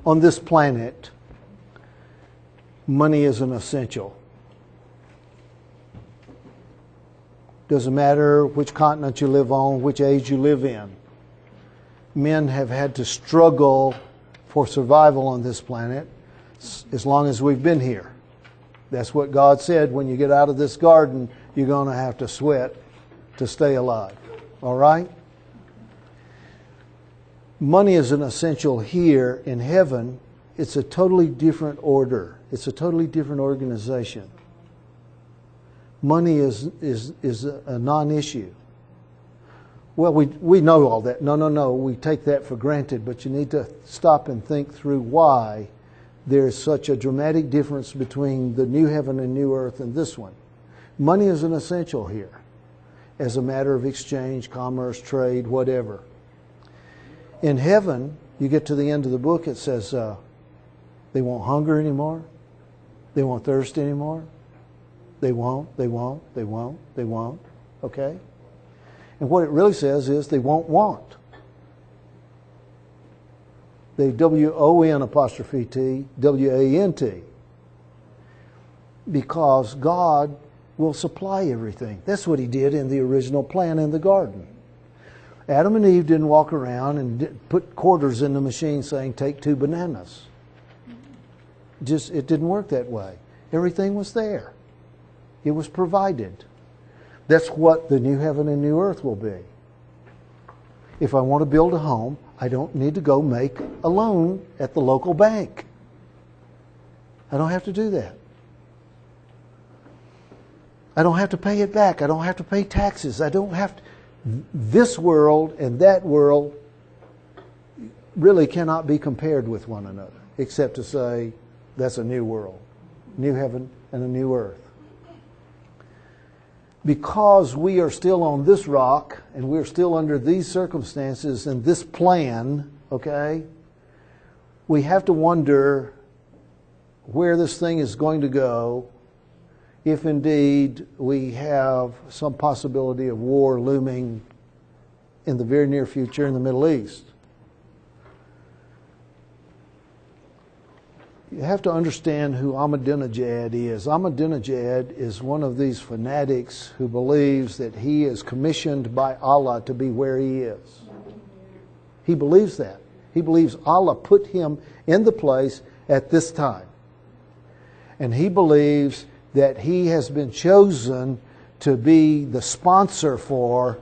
On this planet, money is an essential. Doesn't matter which continent you live on, which age you live in. Men have had to struggle for survival on this planet as long as we've been here. That's what God said. When you get out of this garden, you're going to have to sweat to stay alive. All right? Money is an essential here. In heaven, it's a totally different order. It's a totally different organization. Money is a non-issue. Well, we know all that. No. We take that for granted. But you need to stop and think through why there's such a dramatic difference between the new heaven and new earth and this one. Money is an essential here as a matter of exchange, commerce, trade, whatever. In heaven, you get to the end of the book, it says they won't hunger anymore. They won't thirst anymore. They won't. Okay? And what it really says is they won't want. They WON''T, WANT. Because God will supply everything. That's what He did in the original plan in the garden. Adam and Eve didn't walk around and put quarters in the machine saying, take 2 bananas. It didn't work that way. Everything was there. It was provided. That's what the new heaven and new earth will be. If I want to build a home, I don't need to go make a loan at the local bank. I don't have to do that. I don't have to pay it back. I don't have to pay taxes. I don't have to. This world and that world really cannot be compared with one another, except to say that's a new world, new heaven and a new earth. Because we are still on this rock and we're still under these circumstances and this plan, okay, we have to wonder where this thing is going to go if indeed we have some possibility of war looming in the very near future in the Middle East. You have to understand who Ahmadinejad is. Ahmadinejad is one of these fanatics who believes that he is commissioned by Allah to be where he is. He believes that. He believes Allah put him in the place at this time. And he believes that he has been chosen to be the sponsor for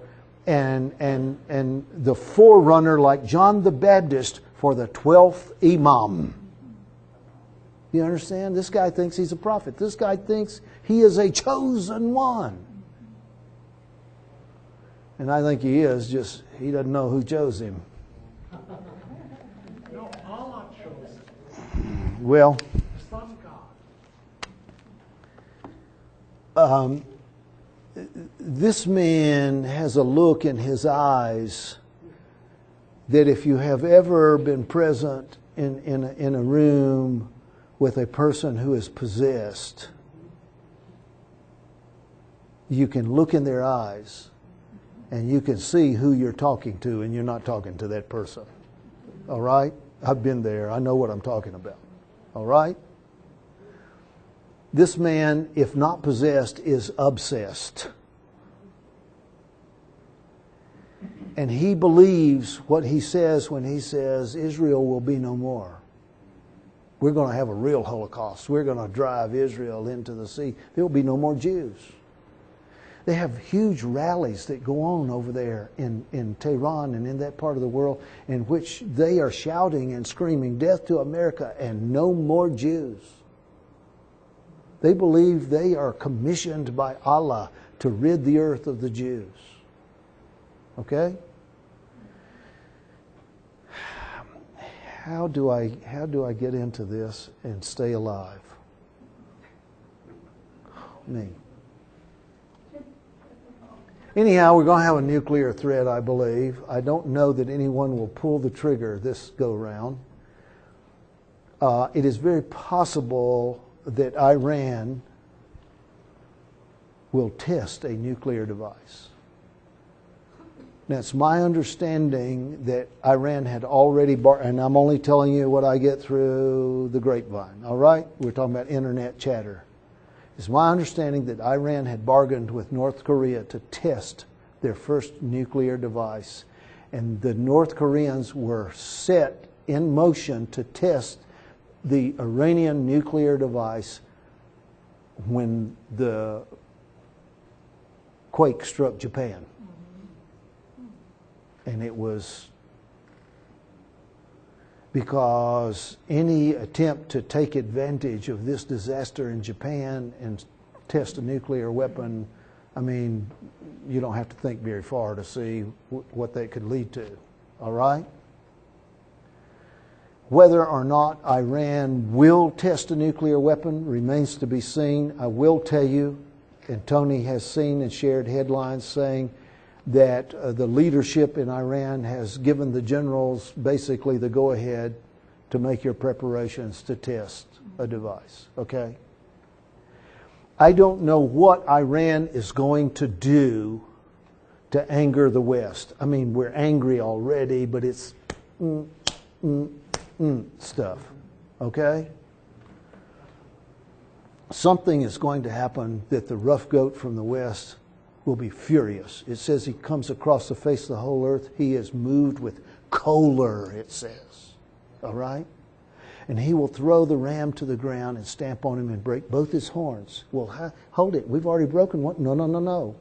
and the forerunner, like John the Baptist, for the 12th Imam. You understand? This guy thinks he's a prophet. This guy thinks he is a chosen one. And I think he is, just he doesn't know who chose him. No, Allah chose him. Well, Son God. This man has a look in his eyes that if you have ever been present in a room with a person who is possessed, you can look in their eyes and you can see who you're talking to, and you're not talking to that person. All right? I've been there. I know what I'm talking about. All right? This man, if not possessed, is obsessed. And he believes what he says when he says Israel will be no more. We're going to have a real Holocaust. We're going to drive Israel into the sea. There will be no more Jews. They have huge rallies that go on over there in Tehran and in that part of the world, in which they are shouting and screaming, death to America and no more Jews. They believe they are commissioned by Allah to rid the earth of the Jews. Okay? How do I get into this and stay alive? Me. Anyhow, we're going to have a nuclear threat, I believe. I don't know that anyone will pull the trigger this go round. It is very possible that Iran will test a nuclear device. Now, it's my understanding that Iran had already, and I'm only telling you what I get through the grapevine, all right? We're talking about internet chatter. It's my understanding that Iran had bargained with North Korea to test their first nuclear device. And the North Koreans were set in motion to test the Iranian nuclear device when the quake struck Japan. And it was because any attempt to take advantage of this disaster in Japan and test a nuclear weapon, I mean, you don't have to think very far to see what that could lead to, all right? Whether or not Iran will test a nuclear weapon remains to be seen. I will tell you, and Tony has seen and shared headlines saying that the leadership in Iran has given the generals basically the go-ahead to make your preparations to test a device, okay? I don't know what Iran is going to do to anger the West. I mean, we're angry already, but it's stuff, okay? Something is going to happen that the rough goat from the West will be furious. It says he comes across the face of the whole earth. He is moved with choler, it says. All right? And he will throw the ram to the ground and stamp on him and break both his horns. Well, hold it. We've already broken one. No.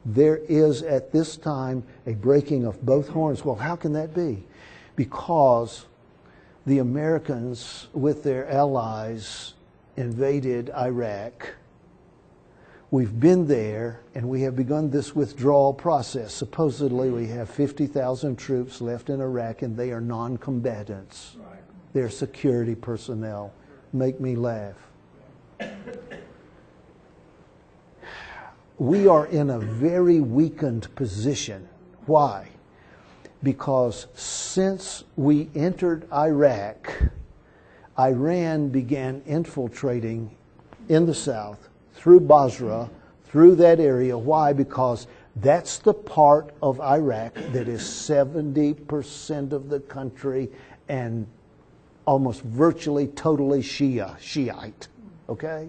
There is at this time a breaking of both horns. Well, how can that be? Because the Americans with their allies invaded Iraq. We've been there, and we have begun this withdrawal process. Supposedly, we have 50,000 troops left in Iraq, and they are non-combatants. Right. They're security personnel. Make me laugh. We are in a very weakened position. Why? Because since we entered Iraq, Iran began infiltrating in the south, through Basra, through that area. Why? Because that's the part of Iraq that is 70% of the country and almost virtually totally Shiite. Okay?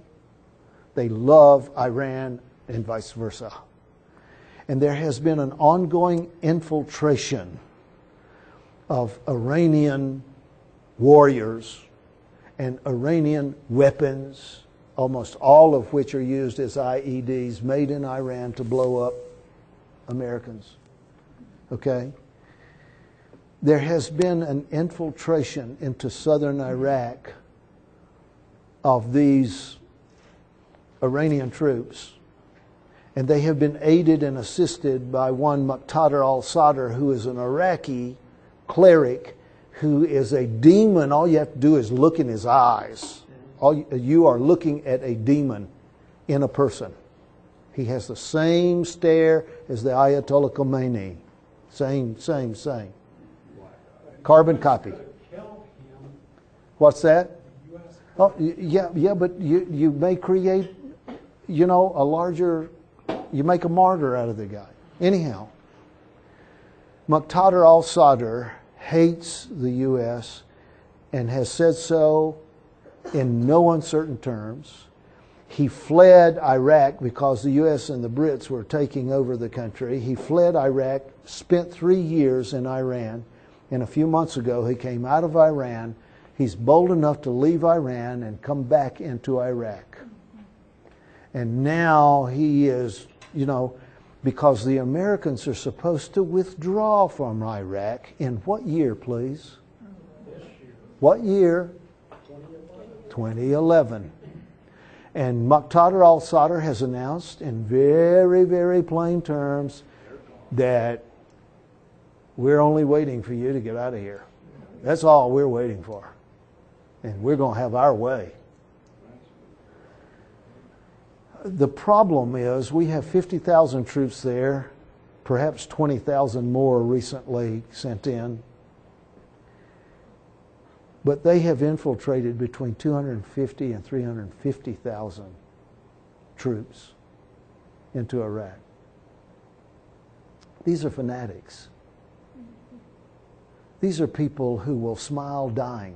They love Iran and vice versa. And there has been an ongoing infiltration of Iranian warriors and Iranian weapons, almost all of which are used as IEDs made in Iran to blow up Americans. Okay? There has been an infiltration into southern Iraq of these Iranian troops, and they have been aided and assisted by one Muqtada al-Sadr, who is an Iraqi cleric who is a demon. All you have to do is look in his eyes. You are looking at a demon in a person. He has the same stare as the Ayatollah Khomeini. Same. Carbon copy. What's that? Oh, yeah, but you may create, a larger, you make a martyr out of the guy. Anyhow, Muqtada al-Sadr hates the U.S. and has said so in no uncertain terms. He fled Iraq because the U.S. and the Brits were taking over the country. He fled Iraq, spent 3 years in Iran, and a few months ago he came out of Iran. He's bold enough to leave Iran and come back into Iraq. And now he is, because the Americans are supposed to withdraw from Iraq in what year, please? This year. What year? 2011. And Muqtada al-Sadr has announced in very, very plain terms that we're only waiting for you to get out of here. That's all we're waiting for. And we're going to have our way. The problem is we have 50,000 troops there, perhaps 20,000 more recently sent in. But they have infiltrated between 250 and 350,000 troops into Iraq. These are fanatics. These are people who will smile dying.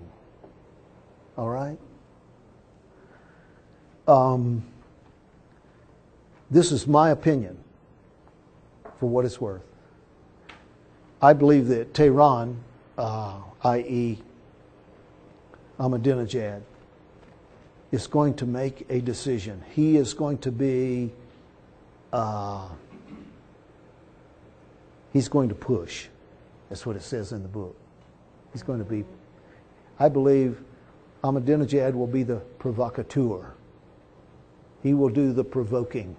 All right? This is my opinion, for what it's worth. I believe that Tehran, i.e. Ahmadinejad, is going to make a decision. He is going to be, he's going to push. That's what it says in the book. He's going to be, I believe Ahmadinejad will be the provocateur. He will do the provoking.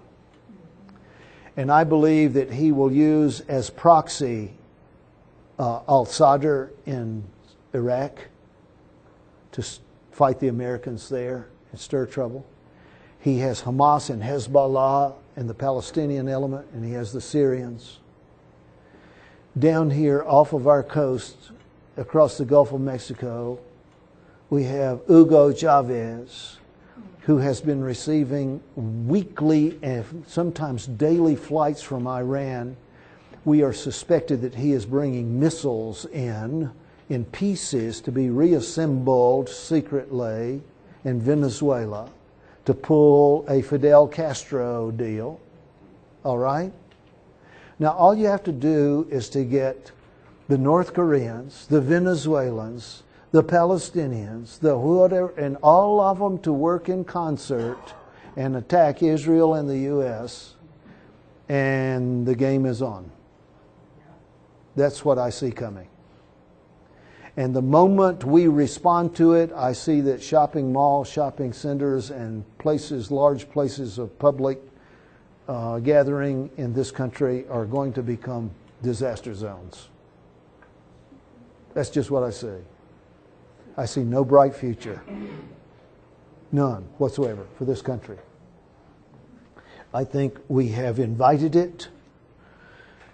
And I believe that he will use as proxy al-Sadr in Iraq to fight the Americans there and stir trouble. He has Hamas and Hezbollah and the Palestinian element, and he has the Syrians. Down here off of our coast, across the Gulf of Mexico, we have Hugo Chavez, who has been receiving weekly and sometimes daily flights from Iran. We are suspected that he is bringing missiles in pieces to be reassembled secretly in Venezuela to pull a Fidel Castro deal. All right? Now, all you have to do is to get the North Koreans, the Venezuelans, the Palestinians, the whatever, and all of them to work in concert and attack Israel and the U.S., and the game is on. That's what I see coming. And the moment we respond to it, I see that shopping malls, shopping centers, and places, large places of public gathering in this country are going to become disaster zones. That's just what I see. I see no bright future. None whatsoever for this country. I think we have invited it.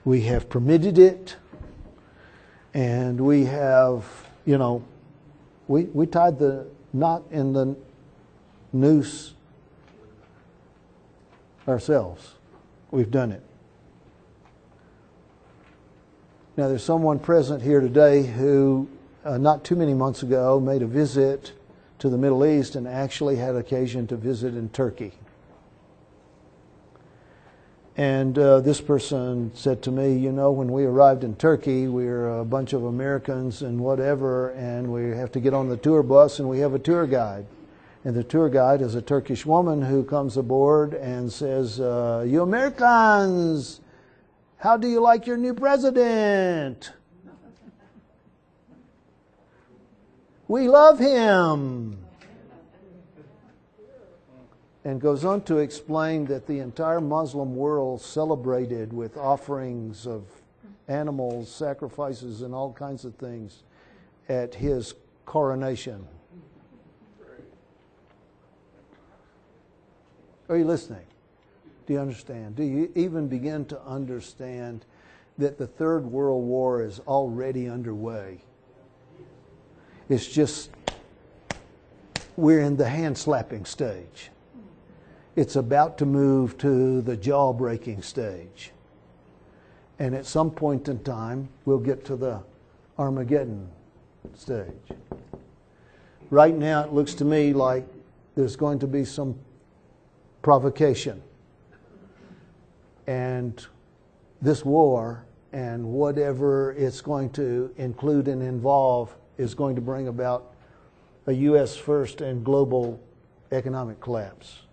We have permitted it. And we have, we tied the knot in the noose ourselves. We've done it. Now, there's someone present here today who, not too many months ago, made a visit to the Middle East and actually had occasion to visit in Turkey. And this person said to me, when we arrived in Turkey, we were a bunch of Americans and whatever, and we have to get on the tour bus and we have a tour guide. And the tour guide is a Turkish woman who comes aboard and says, you Americans, how do you like your new president? We love him. And goes on to explain that the entire Muslim world celebrated with offerings of animals, sacrifices, and all kinds of things at his coronation. Are you listening? Do you understand? Do you even begin to understand that the Third World War is already underway? It's just, we're in the hand-slapping stage. It's about to move to the jaw-breaking stage. And at some point in time, we'll get to the Armageddon stage. Right now, it looks to me like there's going to be some provocation. And this war and whatever it's going to include and involve is going to bring about a U.S. first and global economic collapse.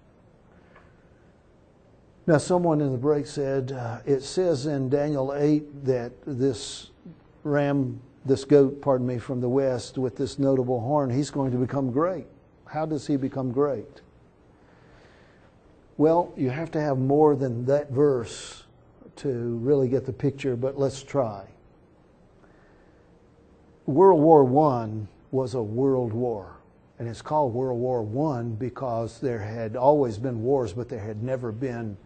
Now, someone in the break said, it says in Daniel 8 that this goat, from the west with this notable horn, he's going to become great. How does he become great? Well, you have to have more than that verse to really get the picture, but let's try. World War I was a world war. And it's called World War I because there had always been wars, but there had never been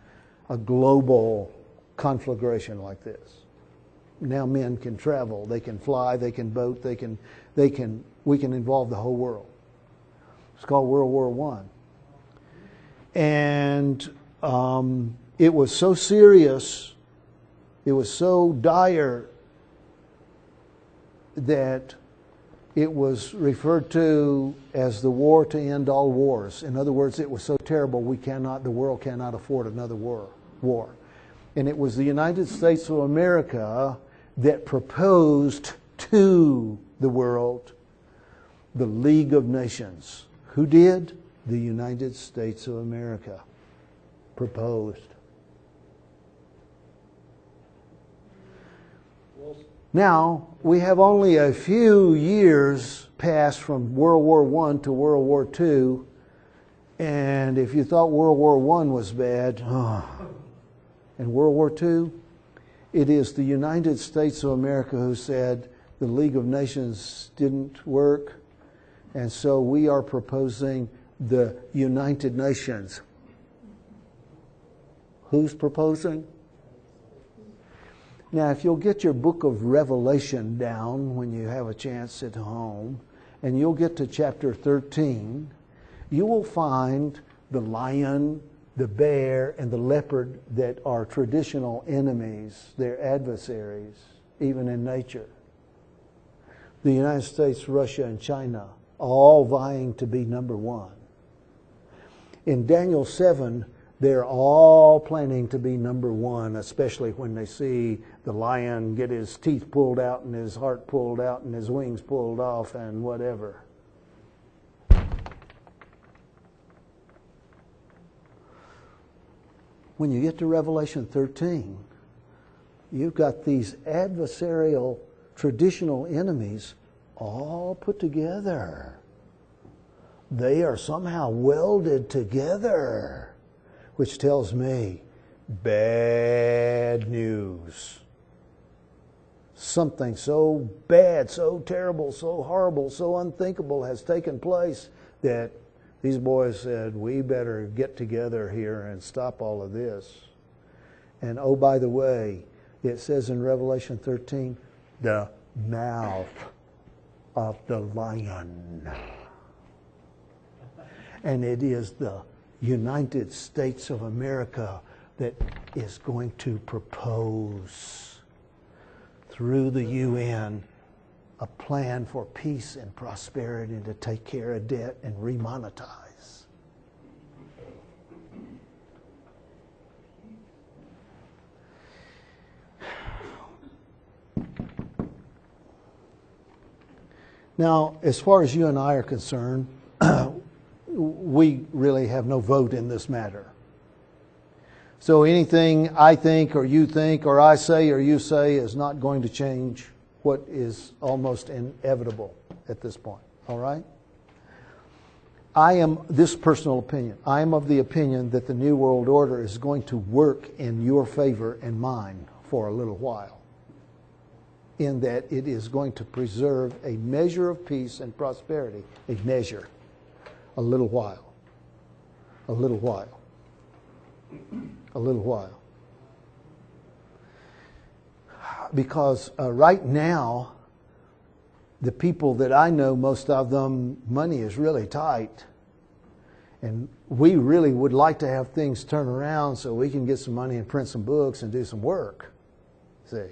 a global conflagration like this. Now men can travel, they can fly, they can boat, we can involve the whole world. It's called World War I. And it was so serious It was so dire that it was referred to as the war to end all wars. In other words, it was so terrible the world cannot afford another war. And it was the United States of America that proposed to the world the League of Nations. Who did? The United States of America proposed. Now, we have only a few years passed from World War I to World War II, and if you thought World War I was bad, and World War II, it is the United States of America who said the League of Nations didn't work, and so we are proposing the United Nations. Who's proposing? Now, if you'll get your book of Revelation down when you have a chance at home, and you'll get to chapter 13, you will find the lion, the bear, and the leopard that are traditional enemies. They're adversaries, even in nature. The United States, Russia, and China, all vying to be number one. In Daniel 7, they're all planning to be number one, especially when they see the lion get his teeth pulled out and his heart pulled out and his wings pulled off and whatever. When you get to Revelation 13, you've got these adversarial traditional enemies all put together. They are somehow welded together, which tells me bad news. Something so bad, so terrible, so horrible, so unthinkable has taken place that these boys said, we better get together here and stop all of this. And oh, by the way, it says in Revelation 13, the mouth of the lion. And it is the United States of America that is going to propose through the UN a plan for peace and prosperity and to take care of debt and remonetize. Now, as far as you and I are concerned, we really have no vote in this matter. So anything I think or you think or I say or you say is not going to change what is almost inevitable at this point. All right? This personal opinion, I am of the opinion that the New World Order is going to work in your favor and mine for a little while, in that it is going to preserve a measure of peace and prosperity, a measure, a little while, a little while, a little while. Because right now, the people that I know, most of them, money is really tight. And we really would like to have things turn around so we can get some money and print some books and do some work. See?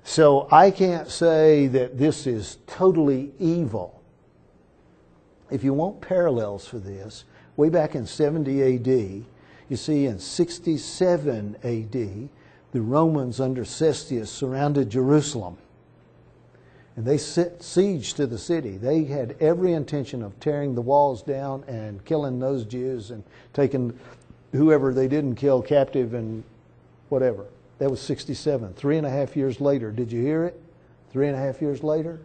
So I can't say that this is totally evil. If you want parallels for this, way back in 70 AD, you see in 67 AD, the Romans under Cestius surrounded Jerusalem. And they set siege to the city. They had every intention of tearing the walls down and killing those Jews and taking whoever they didn't kill captive and whatever. That was 67. 3.5 years later, did you hear it? 3.5 years later,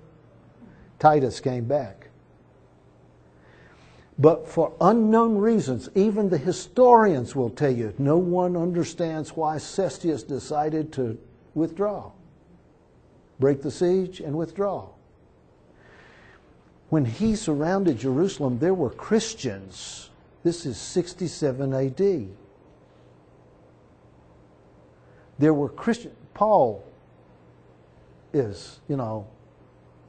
Titus came back. But for unknown reasons, even the historians will tell you, no one understands why Cestius decided to withdraw. Break the siege and withdraw. When he surrounded Jerusalem, there were Christians. This is 67 AD. There were Christians. Paul is,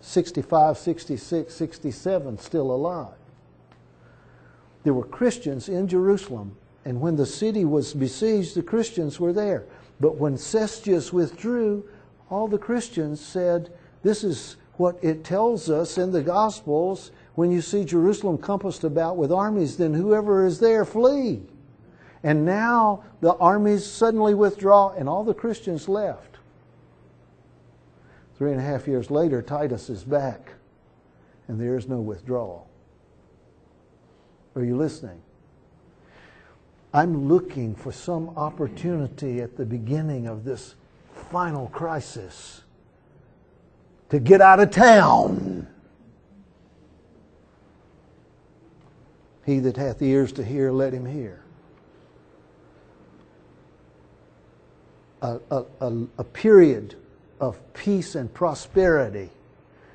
65, 66, 67, still alive. There were Christians in Jerusalem, and when the city was besieged, the Christians were there. But when Cestius withdrew, all the Christians said, this is what it tells us in the Gospels. When you see Jerusalem compassed about with armies, then whoever is there, flee. And now the armies suddenly withdraw, and all the Christians left. 3.5 years later, Titus is back, and there is no withdrawal. Are you listening? I'm looking for some opportunity at the beginning of this final crisis to get out of town. He that hath ears to hear, let him hear. A period of peace and prosperity.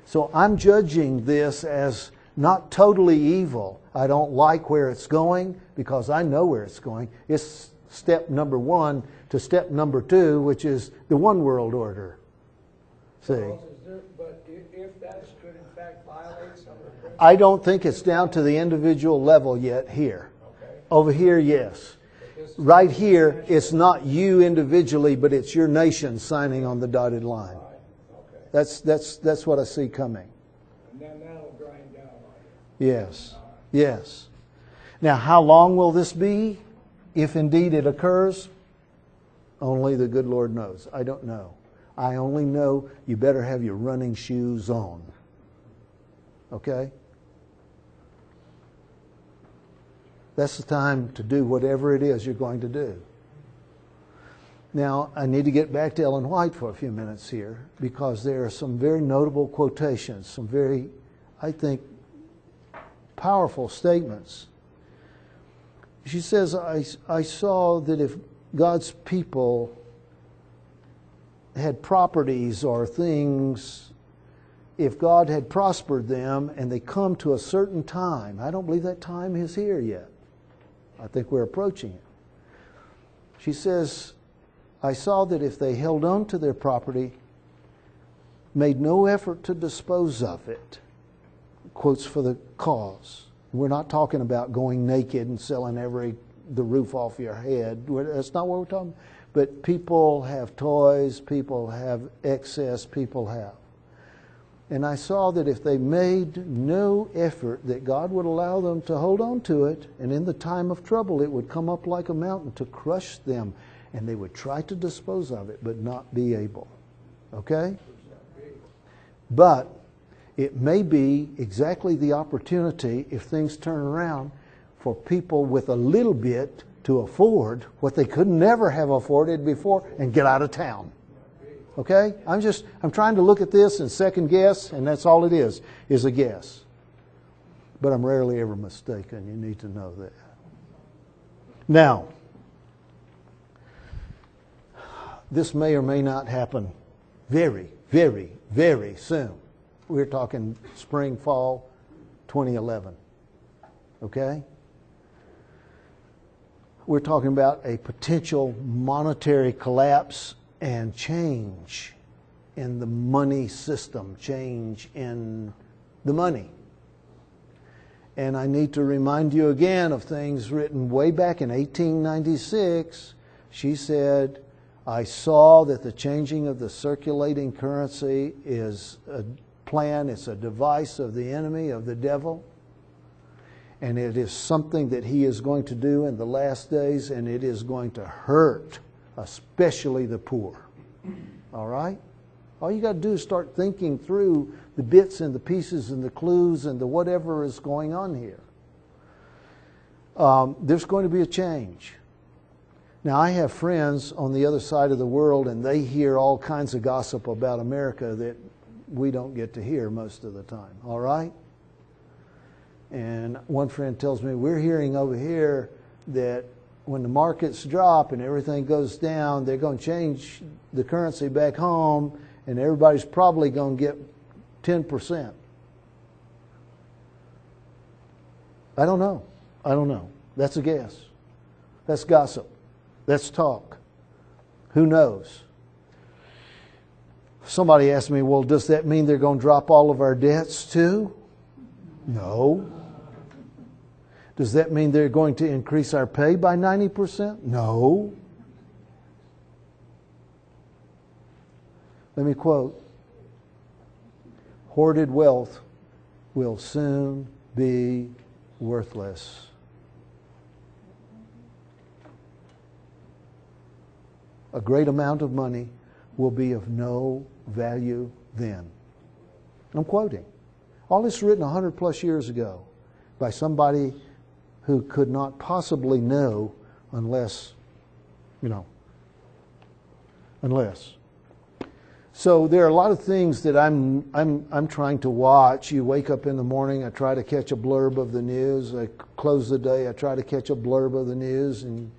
So I'm judging this as not totally evil. I don't like where it's going because I know where it's going. It's step number 1 to step number 2, which is the one world order. See? But if that could in fact violate some of the principles, I don't think it's down to the individual level yet here. okay. Over here, yes. Right here, it's not you individually, but it's your nation signing on the dotted line. Okay. That's what I see coming. And then that'll grind down on Yes. Yes. Now, how long will this be, if indeed it occurs? Only the good Lord knows. I don't know. I only know you better have your running shoes on. Okay? That's the time to do whatever it is you're going to do. Now, I need to get back to Ellen White for a few minutes here, because there are some very notable quotations, some very, I think, powerful statements. She says, I saw that if God's people had properties or things, if God had prospered them and they come to a certain time, I don't believe that time is here yet. I think we're approaching it. She says, I saw that if they held on to their property, made no effort to dispose of it, quotes for the cause. We're not talking about going naked and selling the roof off your head. That's not what we're talking about. But people have toys, people have excess, people have. And I saw that if they made no effort, that God would allow them to hold on to it, and in the time of trouble it would come up like a mountain to crush them, and they would try to dispose of it, but not be able. Okay? But it may be exactly the opportunity, if things turn around, for people with a little bit to afford what they could never have afforded before and get out of town. Okay? I'm trying to look at this and second guess, and that's all it is a guess. But I'm rarely ever mistaken. You need to know that. Now, this may or may not happen very, very, very soon. We're talking spring, fall 2011. Okay? We're talking about a potential monetary collapse and change in the money system, change in the money. And I need to remind you again of things written way back in 1896. She said, I saw that the changing of the circulating currency is a plan, it's a device of the enemy, of the devil. And it is something that he is going to do in the last days, and it is going to hurt, especially the poor. All right? All you got to do is start thinking through the bits and the pieces and the clues and the whatever is going on here. There's going to be a change. Now, I have friends on the other side of the world, and they hear all kinds of gossip about America that we don't get to hear most of the time. All right? And one friend tells me, we're hearing over here that when the markets drop and everything goes down, they're going to change the currency back home, and everybody's probably going to get 10%. I don't know. That's a guess. That's gossip. That's talk. Who knows? Somebody asked me, well, does that mean they're going to drop all of our debts too? No. Does that mean they're going to increase our pay by 90%? No. Let me quote, hoarded wealth will soon be worthless. A great amount of money will be of no value then. I'm quoting. All this written 100 plus years ago by somebody who could not possibly know unless. So there are a lot of things that I'm trying to watch. You wake up in the morning, I try to catch a blurb of the news. I close the day, I try to catch a blurb of the news, and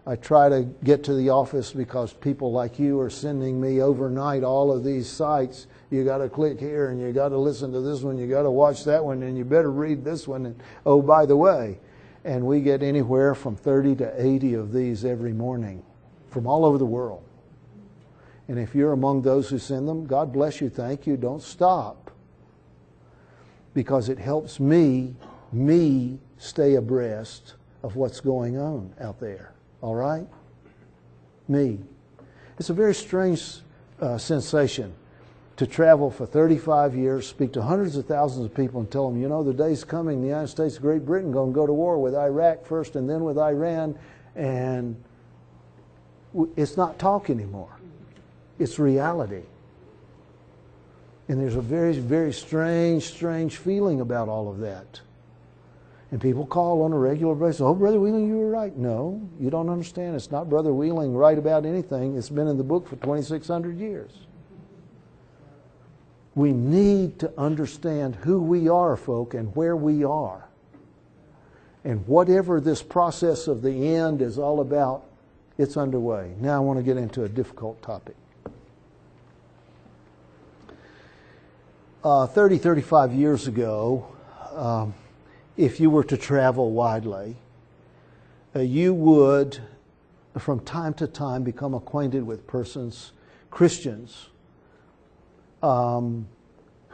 I try to get to the office because people like you are sending me overnight all of these sites. You got to click here, and you got to listen to this one, you got to watch that one, and you better read this one. And oh, by the way, and we get anywhere from 30 to 80 of these every morning from all over the world. And if you're among those who send them, God bless you, thank you, don't stop. Because it helps me stay abreast of what's going on out there. All right? Me. It's a very strange sensation to travel for 35 years, speak to hundreds of thousands of people and tell them, the day's coming, the United States and Great Britain going to go to war with Iraq first and then with Iran, and it's not talk anymore. It's reality. And there's a very, very strange feeling about all of that. And people call on a regular basis, oh, Brother Wheeling, you were right. No, you don't understand. It's not Brother Wheeling right about anything. It's been in the book for 2,600 years. We need to understand who we are, folk, and where we are. And whatever this process of the end is all about, it's underway. Now I want to get into a difficult topic. 35 years ago, if you were to travel widely, you would, from time to time, become acquainted with persons, Christians, who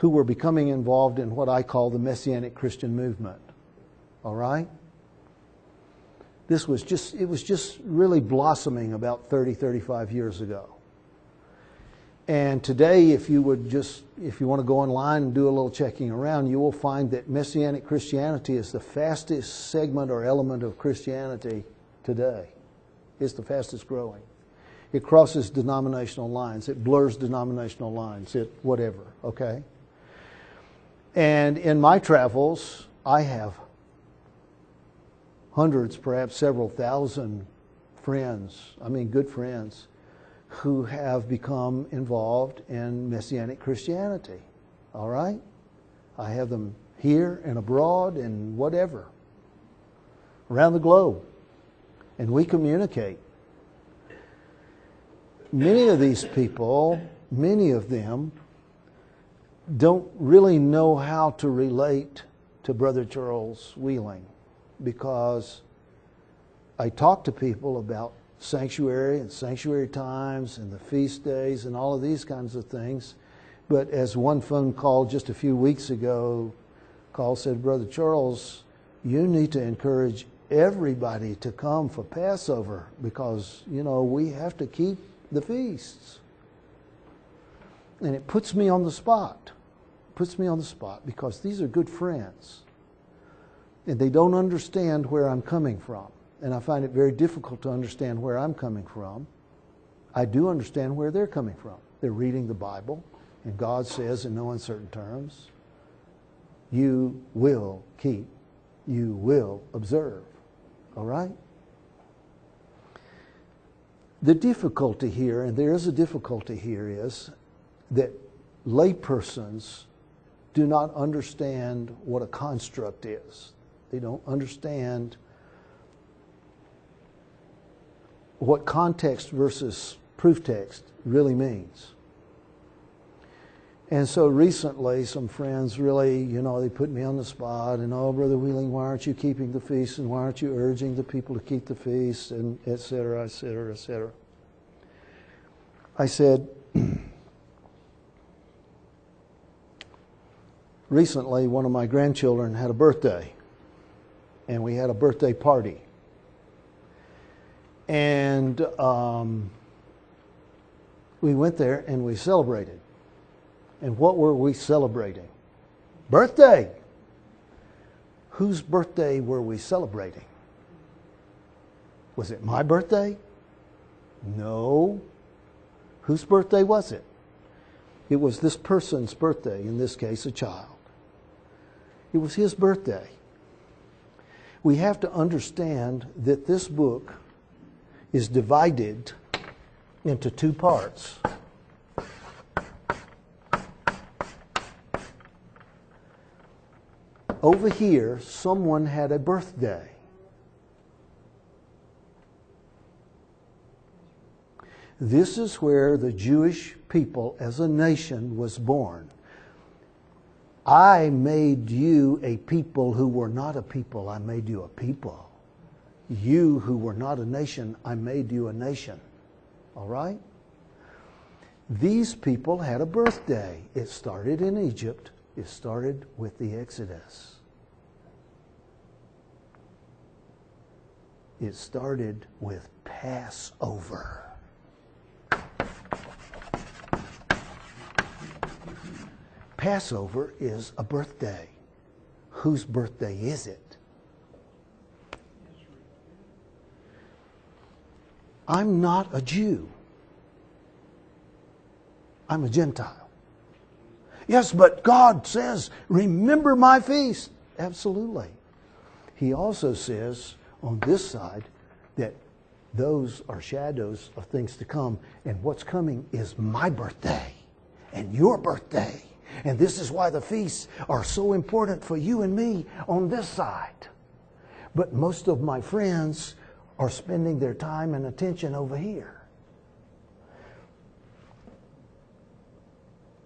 were becoming involved in what I call the Messianic Christian movement. All right? It was just really blossoming about 35 years ago. And today, if you want to go online and do a little checking around, you will find that Messianic Christianity is the fastest segment or element of Christianity today. It's the fastest growing. It crosses denominational lines. It blurs denominational lines. It whatever, okay? And in my travels, I have hundreds, perhaps several thousand friends, good friends, who have become involved in Messianic Christianity. All right? I have them here and abroad and whatever, around the globe. And we communicate. Many of these people, many of them, don't really know how to relate to Brother Charles Wheeling, because I talk to people about sanctuary and sanctuary times and the feast days and all of these kinds of things. But as one phone call just a few weeks ago said, Brother Charles, you need to encourage everybody to come for Passover because, we have to keep the feasts. And it puts me on the spot. Because these are good friends. And they don't understand where I'm coming from. And I find it very difficult to understand where I'm coming from. I do understand where they're coming from. They're reading the Bible, and God says in no uncertain terms, you will keep, you will observe. All right? The difficulty here, and there is a difficulty here, is that laypersons do not understand what a construct is. They don't understand what context versus proof text really means. And so recently, some friends really, they put me on the spot and, oh, Brother Wheeling, why aren't you keeping the feast and why aren't you urging the people to keep the feast, and et cetera, et cetera, et cetera. I said, recently one of my grandchildren had a birthday, and we had a birthday party. And We went there and we celebrated. And what were we celebrating? Birthday. Whose birthday were we celebrating? Was it my birthday? No. Whose birthday was it? It was this person's birthday, in this case, a child. It was his birthday. We have to understand that this book is divided into two parts. Over here, someone had a birthday. This is where the Jewish people as a nation was born. I made you a people who were not a people. I made you a people. You who were not a nation, I made you a nation. All right? These people had a birthday. It started in Egypt. It started with the Exodus. It started with Passover. Passover is a birthday. Whose birthday is it? I'm not a Jew. I'm a Gentile. Yes, but God says, remember my feast. Absolutely. He also says on this side that those are shadows of things to come, and what's coming is my birthday and your birthday. And this is why the feasts are so important for you and me on this side. But most of my friends are spending their time and attention over here.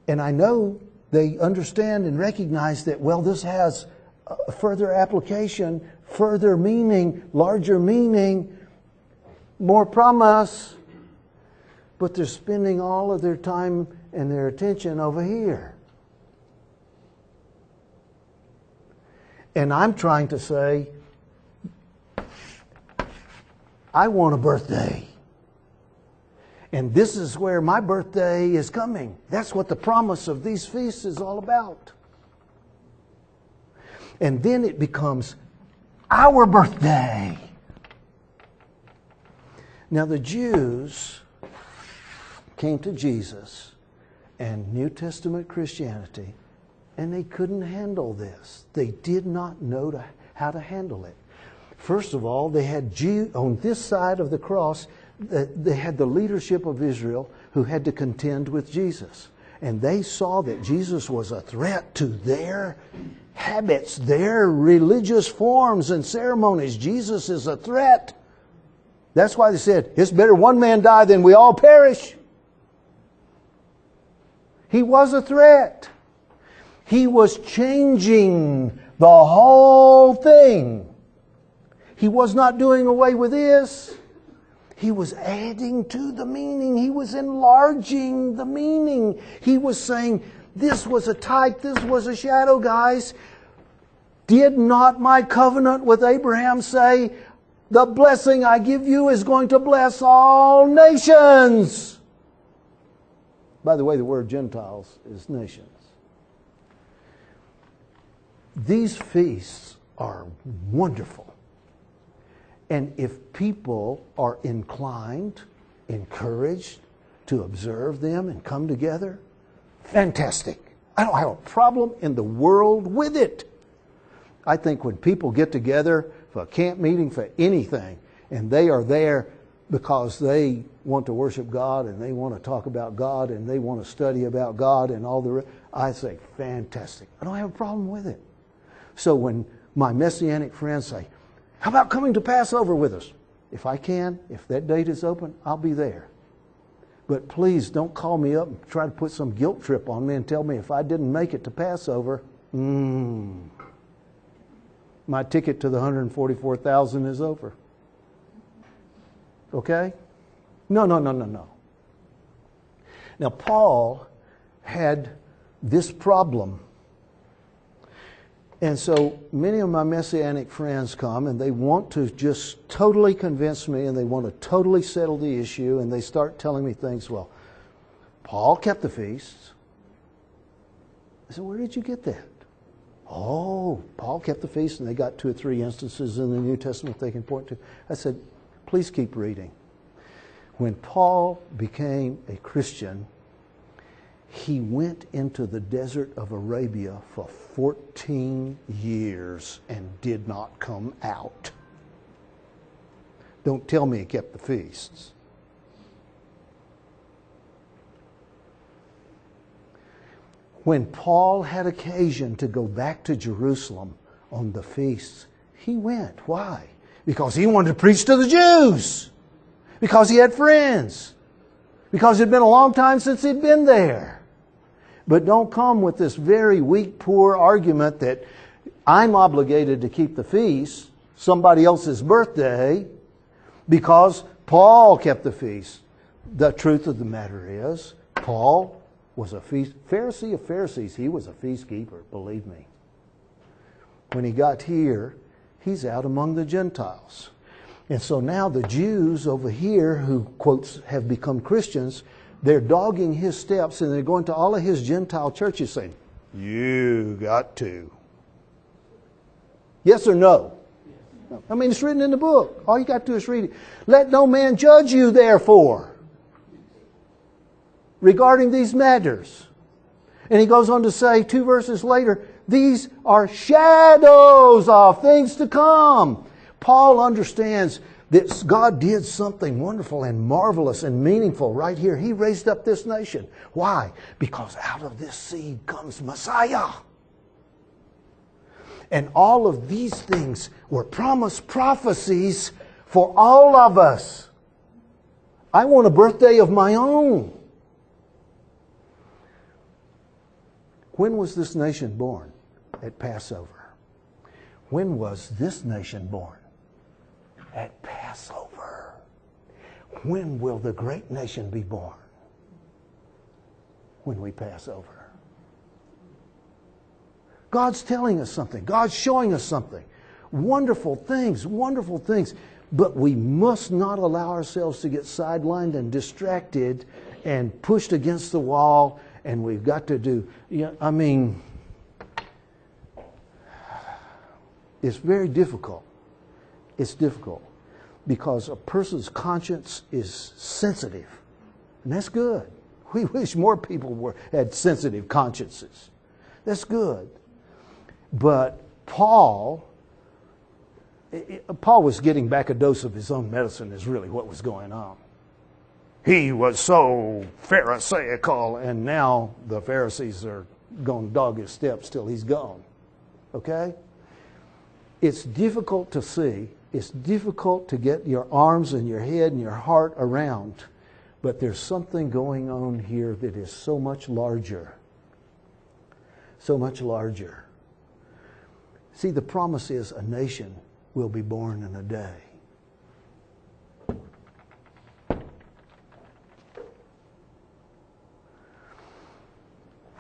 And I know they understand and recognize that, well, this has a further application, further meaning, larger meaning, more promise. But they're spending all of their time and their attention over here. And I'm trying to say, I want a birthday. And this is where my birthday is coming. That's what the promise of these feasts is all about. And then it becomes our birthday. Now the Jews came to Jesus and New Testament Christianity, and they couldn't handle this. They did not know how to handle it. First of all, they had on this side of the cross, they had the leadership of Israel who had to contend with Jesus. And they saw that Jesus was a threat to their habits, their religious forms and ceremonies. Jesus is a threat. That's why they said, it's better one man die than we all perish. He was a threat. He was changing the whole thing. He was not doing away with this. He was adding to the meaning. He was enlarging the meaning. He was saying, this was a type, this was a shadow, guys. Did not my covenant with Abraham say, the blessing I give you is going to bless all nations? By the way, the word Gentiles is nations. These feasts are wonderful. And if people are inclined, encouraged to observe them and come together, fantastic. I don't have a problem in the world with it. I think when people get together for a camp meeting, for anything, and they are there because they want to worship God and they want to talk about God and they want to study about God and all the rest, I say, fantastic. I don't have a problem with it. So when my Messianic friends say, how about coming to Passover with us? If I can, if that date is open, I'll be there. But please don't call me up and try to put some guilt trip on me and tell me if I didn't make it to Passover, my ticket to the 144,000 is over. Okay? No. Now, Paul had this problem. And so many of my Messianic friends come and they want to just totally convince me and they want to totally settle the issue and they start telling me things, well, Paul kept the feasts. I said, where did you get that? Oh, Paul kept the feast, and they got 2 or 3 instances in the New Testament they can point to. I said, please keep reading. When Paul became a Christian, he went into the desert of Arabia for 14 years and did not come out. Don't tell me he kept the feasts. When Paul had occasion to go back to Jerusalem on the feasts, he went. Why? Because he wanted to preach to the Jews. Because he had friends. Because it had been a long time since he'd been there. But don't come with this very weak, poor argument that I'm obligated to keep the feast, somebody else's birthday, because Paul kept the feast. The truth of the matter is, Paul was a Pharisee of Pharisees. He was a feast keeper, believe me. When he got here, he's out among the Gentiles. And so now the Jews over here who, quotes, have become Christians, they're dogging his steps and they're going to all of his Gentile churches saying, you got to. Yes or no? I mean, it's written in the book. All you got to do is read it. Let no man judge you, therefore, regarding these matters. And he goes on to say 2 verses later, these are shadows of things to come. Paul understands that God did something wonderful and marvelous and meaningful right here. He raised up this nation. Why? Because out of this seed comes Messiah. And all of these things were promised prophecies for all of us. I want a birthday of my own. When was this nation born? At Passover. When was this nation born? At Passover. When will the great nation be born? When we pass over. God's telling us something. God's showing us something. Wonderful things, wonderful things. But we must not allow ourselves to get sidelined and distracted and pushed against the wall. And we've got to do, it's very difficult. It's difficult because a person's conscience is sensitive. And that's good. We wish more people had sensitive consciences. That's good. But Paul was getting back a dose of his own medicine is really what was going on. He was so Pharisaical, and now the Pharisees are going to dog his steps till he's gone. Okay? It's difficult to see. It's difficult to get your arms and your head and your heart around. But there's something going on here that is so much larger. So much larger. See, the promise is a nation will be born in a day.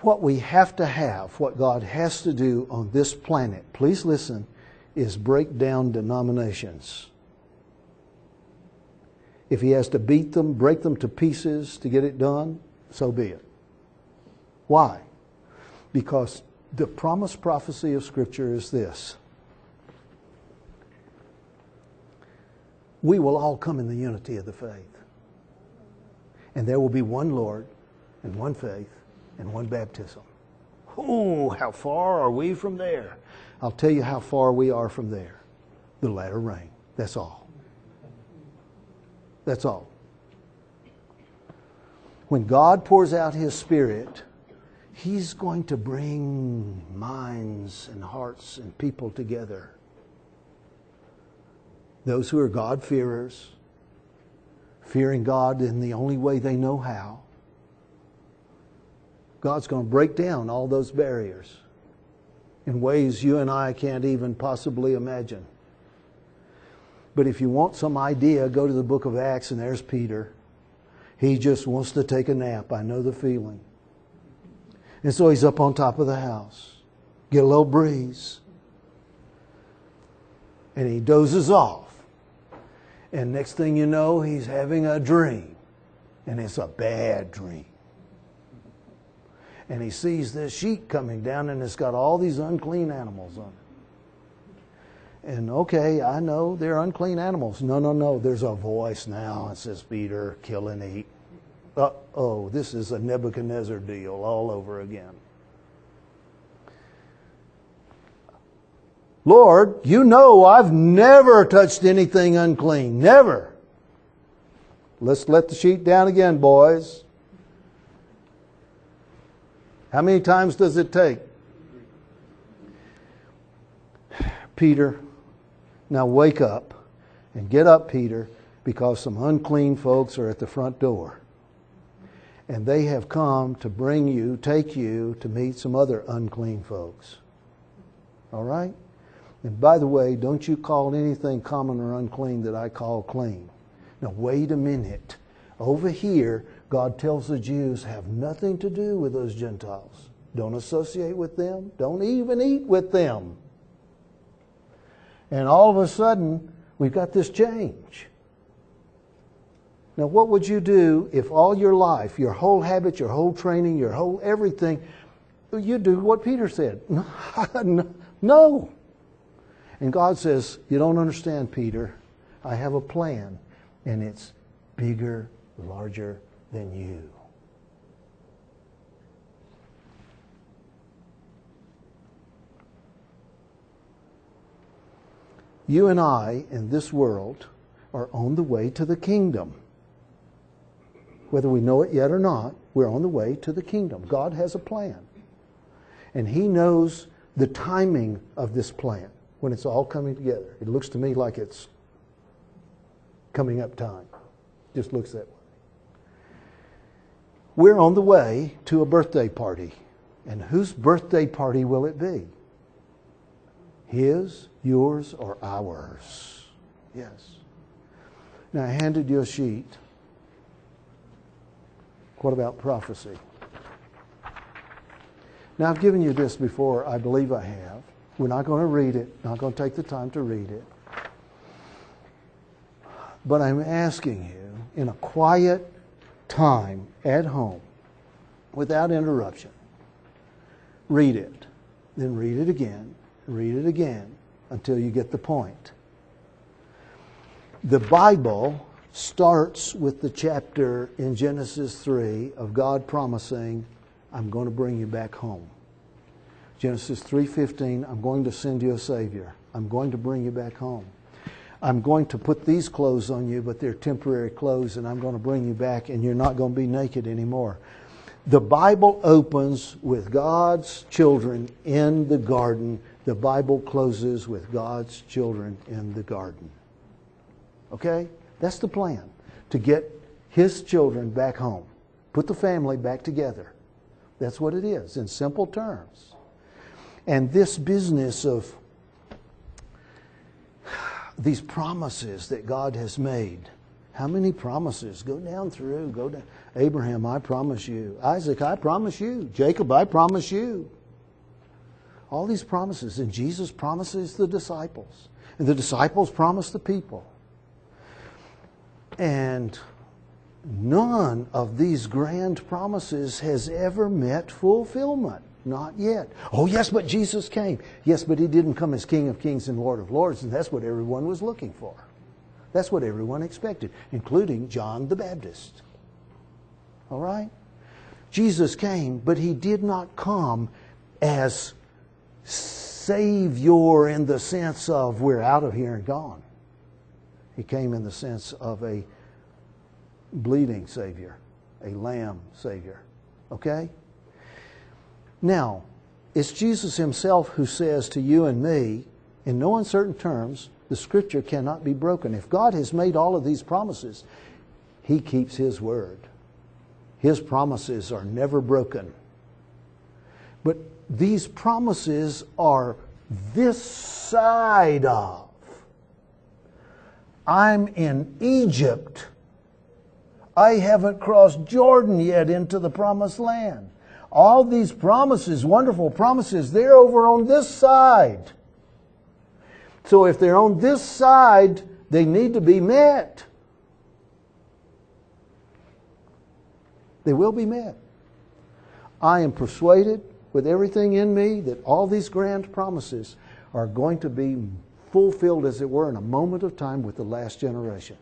What we have to have, what God has to do on this planet, please listen, is break down denominations. If He has to beat them, break them to pieces to get it done, so be it. Why? Because the promised prophecy of Scripture is this. We will all come in the unity of the faith. And there will be one Lord and one faith and one baptism. Oh, how far are we from there? I'll tell you how far we are from there. The latter rain. That's all. That's all. When God pours out His Spirit, He's going to bring minds and hearts and people together. Those who are God-fearers, fearing God in the only way they know how. God's going to break down all those barriers in ways you and I can't even possibly imagine. But if you want some idea, go to the book of Acts, and there's Peter. He just wants to take a nap. I know the feeling. And so he's up on top of the house. Get a little breeze. And he dozes off. And next thing you know, he's having a dream. And it's a bad dream. And he sees this sheet coming down, and it's got all these unclean animals on it. And okay, I know they're unclean animals. No. There's a voice now. It says, Peter, kill and eat. Uh-oh, this is a Nebuchadnezzar deal all over again. Lord, you know I've never touched anything unclean. Never. Let's let the sheet down again, boys. How many times does it take? Peter, now wake up and get up, Peter, because some unclean folks are at the front door. And they have come to bring you, take you to meet some other unclean folks. All right? And by the way, don't you call anything common or unclean that I call clean. Now wait a minute. Over here, God tells the Jews, have nothing to do with those Gentiles. Don't associate with them. Don't even eat with them. And all of a sudden, we've got this change. Now, what would you do if all your life, your whole habit, your whole training, your whole everything, you do what Peter said? No. And God says, you don't understand, Peter. I have a plan, and it's bigger, larger than you. You and I in this world are on the way to the kingdom. Whether we know it yet or not, we're on the way to the kingdom. God has a plan. And He knows the timing of this plan when it's all coming together. It looks to me like it's coming up time. Just looks that way. We're on the way to a birthday party. And whose birthday party will it be? His, yours, or ours? Yes. Now, I handed you a sheet. What about prophecy? Now, I've given you this before. I believe I have. We're not going to read it. Not going to take the time to read it. But I'm asking you, in a quiet time at home, without interruption, read it. Then read it again. Read it again until you get the point. The Bible starts with the chapter in Genesis 3 of God promising, I'm going to bring you back home. Genesis 3:15, I'm going to send you a Savior. I'm going to bring you back home. I'm going to put these clothes on you, but they're temporary clothes, and I'm going to bring you back, and you're not going to be naked anymore. The Bible opens with God's children in the garden. The Bible closes with God's children in the garden. Okay? That's the plan, to get His children back home. Put the family back together. That's what it is, in simple terms. And this business of these promises that God has made. How many promises? Go down. Abraham, I promise you. Isaac, I promise you. Jacob, I promise you. All these promises. And Jesus promises the disciples. And the disciples promise the people. And none of these grand promises has ever met fulfillment. Not yet. Oh, yes, but Jesus came. Yes, but He didn't come as King of Kings and Lord of Lords, and that's what everyone was looking for. That's what everyone expected, including John the Baptist. All right? Jesus came, but He did not come as Savior in the sense of we're out of here and gone. He came in the sense of a bleeding Savior, a lamb Savior. Okay? Now, it's Jesus Himself who says to you and me, in no uncertain terms, the Scripture cannot be broken. If God has made all of these promises, He keeps His word. His promises are never broken. But these promises are this side of. I'm in Egypt. I haven't crossed Jordan yet into the promised land. All these promises, wonderful promises, they're over on this side. So if they're on this side, they need to be met. They will be met. I am persuaded with everything in me that all these grand promises are going to be fulfilled, as it were, in a moment of time with the last generation.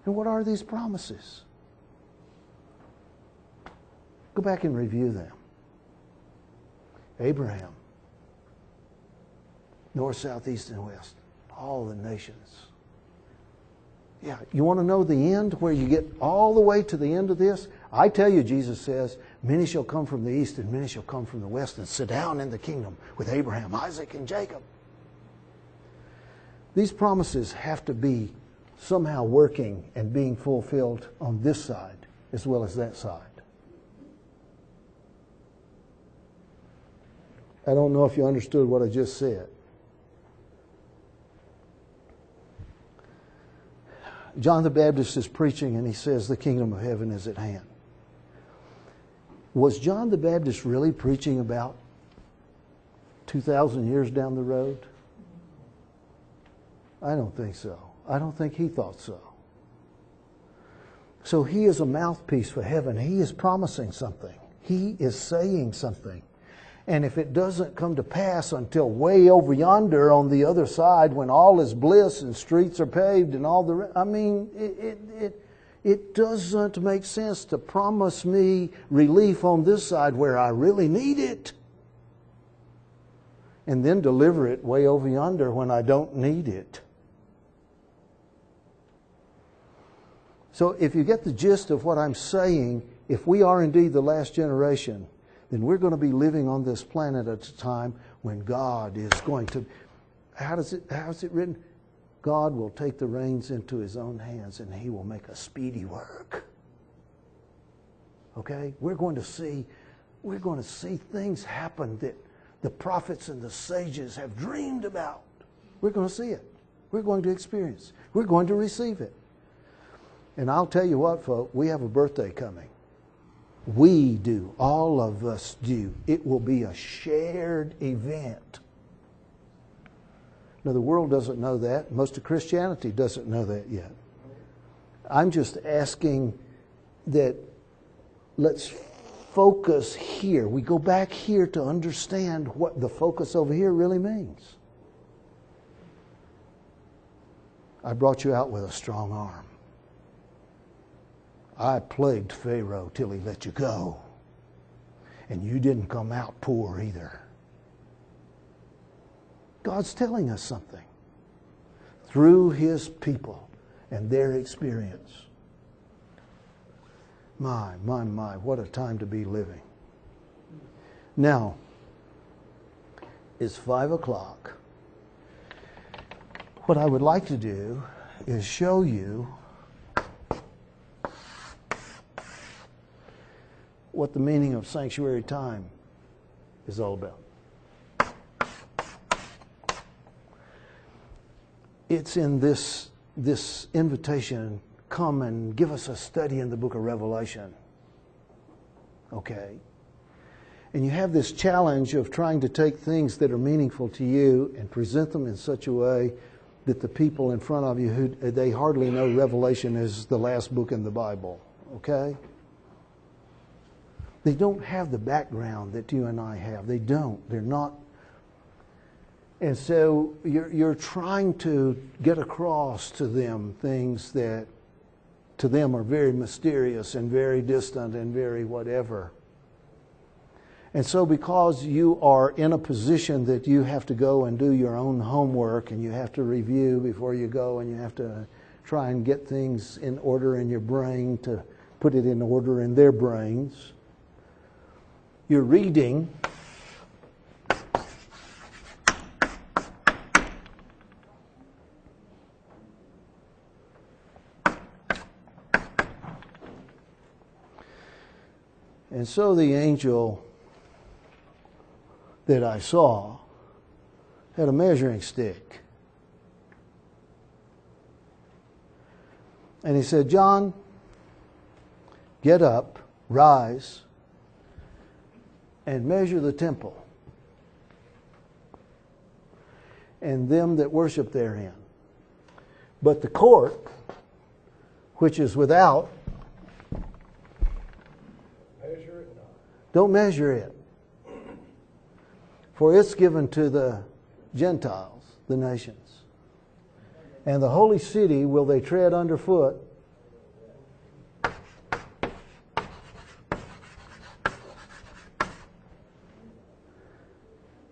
And what are these promises? Go back and review them. Abraham, north, south, east, and west, all the nations. Yeah, you want to know the end, where you get all the way to the end of this? I tell you, Jesus says, many shall come from the east and many shall come from the west and sit down in the kingdom with Abraham, Isaac, and Jacob. These promises have to be somehow working and being fulfilled on this side as well as that side. I don't know if you understood what I just said. John the Baptist is preaching and he says the kingdom of heaven is at hand. Was John the Baptist really preaching about 2,000 years down the road? I don't think so. I don't think he thought so. So he is a mouthpiece for heaven. He is promising something. He is saying something. And if it doesn't come to pass until way over yonder on the other side, when all is bliss and streets are paved and all the... I mean, it doesn't make sense to promise me relief on this side where I really need it, and then deliver it way over yonder when I don't need it. So if you get the gist of what I'm saying, if we are indeed the last generation, then we're going to be living on this planet at a time when God is going to... How is it written? God will take the reins into His own hands and He will make a speedy work. Okay? We're going to see things happen that the prophets and the sages have dreamed about. We're going to see it. We're going to experience. We're going to receive it. And I'll tell you what, folks, we have a birthday coming. We do. All of us do. It will be a shared event. Now, the world doesn't know that. Most of Christianity doesn't know that yet. I'm just asking that let's focus here. We go back here to understand what the focus over here really means. I brought you out with a strong arm. I plagued Pharaoh till he let you go. And you didn't come out poor either. God's telling us something through His people and their experience. My, what a time to be living. Now, it's 5 o'clock. What I would like to do is show you what the meaning of sanctuary time is all about. It's in this invitation, come and give us a study in the book of Revelation. Okay? And you have this challenge of trying to take things that are meaningful to you and present them in such a way that the people in front of you, they hardly know Revelation is the last book in the Bible. Okay? They don't have the background that you and I have. They don't. They're not. And so you're trying to get across to them things that to them are very mysterious and very distant and very whatever. And so because you are in a position that you have to go and do your own homework and you have to review before you go and you have to try and get things in order in your brain to put it in order in their brains, you're reading and so the angel that I saw had a measuring stick. And he said, John, get up, rise, and measure the temple and them that worship therein. But the court, which is without, measure it not. Don't measure it. For it's given to the Gentiles, the nations. And the holy city will they tread underfoot.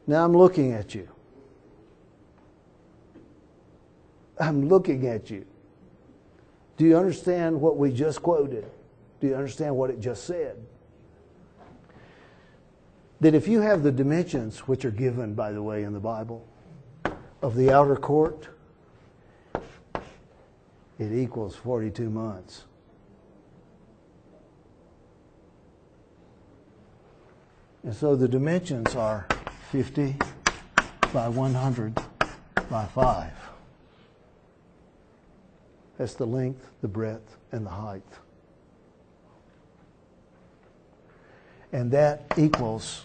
Now I'm looking at you. I'm looking at you. Do you understand what we just quoted? Do you understand what it just said? That if you have the dimensions, which are given, by the way, in the Bible, of the outer court, it equals 42 months. And so the dimensions are 50 by 100 by 5. That's the length, the breadth, and the height. And that equals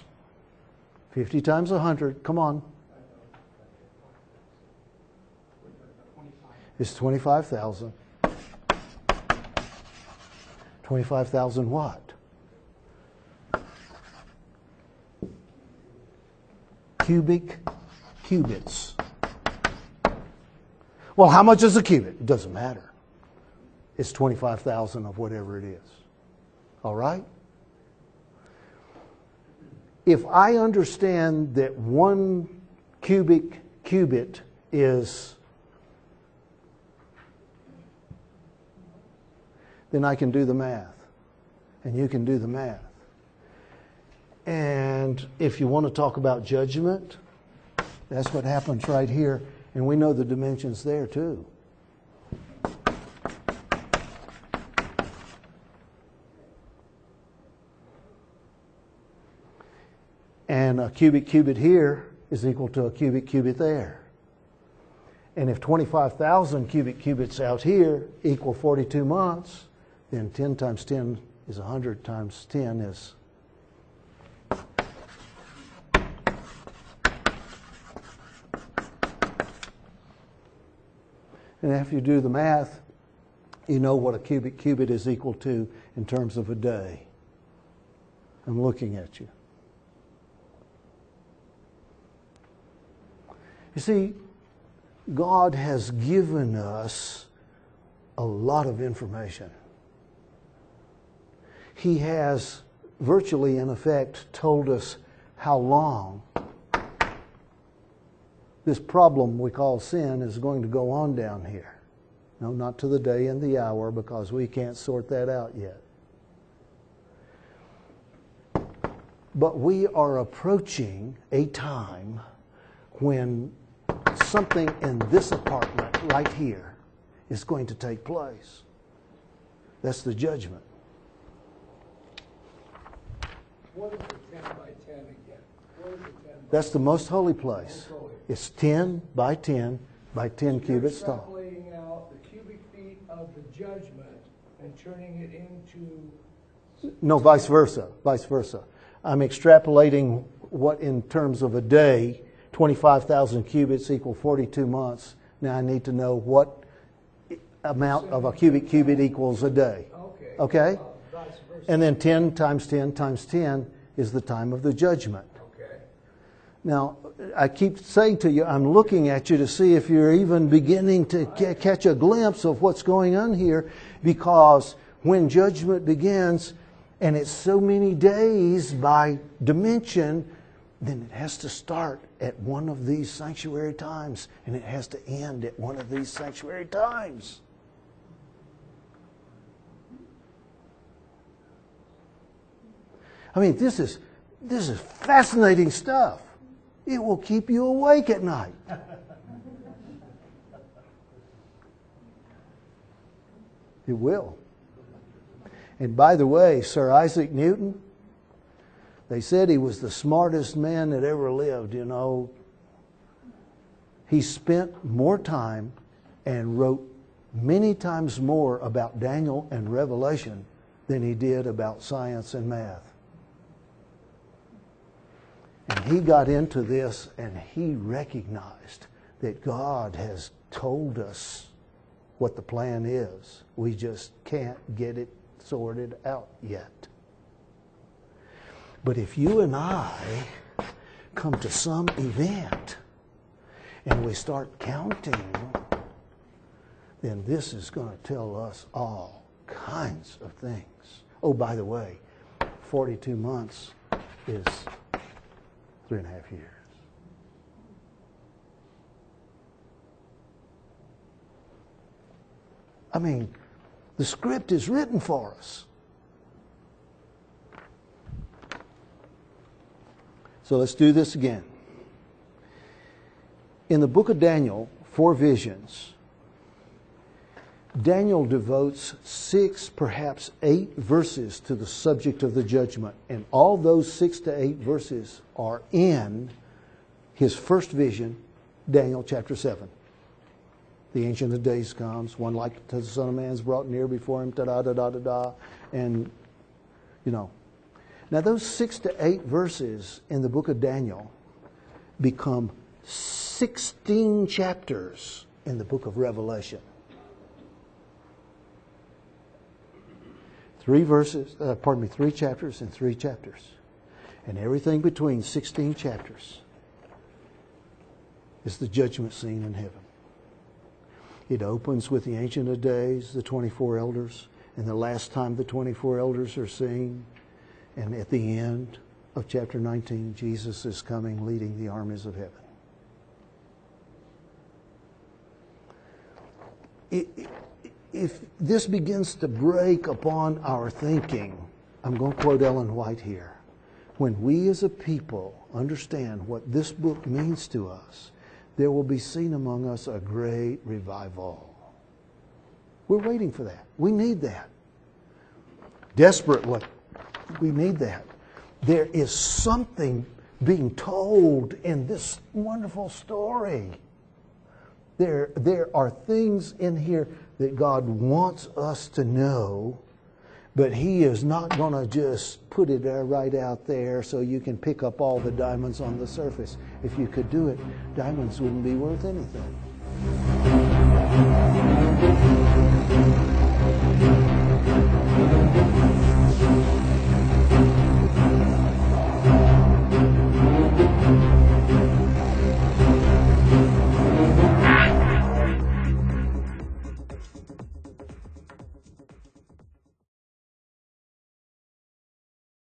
50 times 100. Come on. It's 25,000. 25,000 what? Cubic cubits. Well, how much is a cubit? It doesn't matter. It's 25,000 of whatever it is. All right? If I understand that 1 cubic cubit is, then I can do the math. And you can do the math. And if you want to talk about judgment, that's what happens right here. And we know the dimensions there too. And a cubic cubit here is equal to a cubic cubit there. And if 25,000 cubic cubits out here equal 42 months, then 10 times 10 is 100 times 10 is... And after you do the math, you know what a cubic cubit is equal to in terms of a day. I'm looking at you. You see, God has given us a lot of information. He has virtually, in effect, told us how long this problem we call sin is going to go on down here. No, not to the day and the hour, because we can't sort that out yet. But we are approaching a time when something in this apartment right here is going to take place. That's the judgment. What is the 10 by 10 again? What is the 10 by That's the most holy place. It's 10 by 10 by 10 cubits tall. You're extrapolating out the cubic feet of the judgment and turning it into... No, vice versa. Vice versa. I'm extrapolating what in terms of a day, 25,000 cubits equal 42 months. Now I need to know what amount of a cubic cubit equals a day. Okay? Vice versa. And then 10 times 10 times 10 is the time of the judgment. Okay. Now, I keep saying to you, I'm looking at you to see if you're even beginning to catch a glimpse of what's going on here, because when judgment begins, and it's so many days by dimension, then it has to start at one of these sanctuary times, and it has to end at one of these sanctuary times. I mean, this is fascinating stuff. It will keep you awake at night. It will. And by the way, Sir Isaac Newton, they said he was the smartest man that ever lived, you know. He spent more time and wrote many times more about Daniel and Revelation than he did about science and math. And he got into this and he recognized that God has told us what the plan is. We just can't get it sorted out yet. But if you and I come to some event and we start counting, then this is going to tell us all kinds of things. Oh, by the way, 42 months is 3.5 years. I mean, the script is written for us. So let's do this again. In the book of Daniel, 4 visions, Daniel devotes 6, perhaps 8 verses to the subject of the judgment. And all those 6 to 8 verses are in his first vision, Daniel chapter 7. The Ancient of Days comes, one like to the Son of Man is brought near before him, da-da-da-da-da-da. And, you know. Now those 6 to 8 verses in the book of Daniel become 16 chapters in the book of Revelation. 3 chapters and 3 chapters. And everything between 16 chapters is the judgment scene in heaven. It opens with the Ancient of Days, the 24 elders, and the last time the 24 elders are seen. And at the end of chapter 19, Jesus is coming leading the armies of heaven. If this begins to break upon our thinking, I'm going to quote Ellen White here. When we as a people understand what this book means to us, there will be seen among us a great revival. We're waiting for that. We need that. Desperately, we need that. There is something being told in this wonderful story. There are things in here that God wants us to know, but He is not going to just put it right out there so you can pick up all the diamonds on the surface. If you could do it, diamonds wouldn't be worth anything.